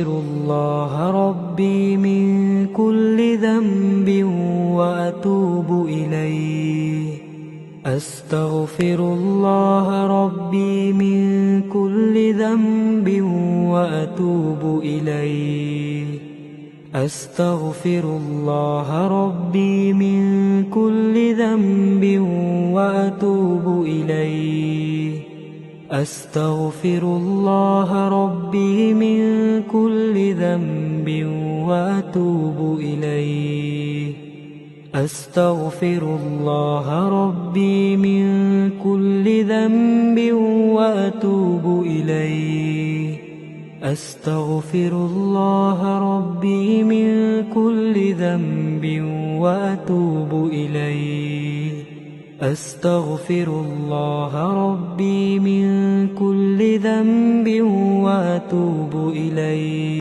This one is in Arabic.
الله ربي من كل ذنب وأتوب إليه. أستغفر الله ربي من كل ذنب وأتوب إليه. أستغفر الله ربي من كل ذنب وأتوب إليه. أستغفر الله ربي من كل ذنب وأتوب إليه. أستغفر الله ربي من كل ذنب وأتوب إليه. أستغفر الله ربي من كل ذنب وأتوب إليه. أستغفر الله ربي من كل ذنب وأتوب إليه.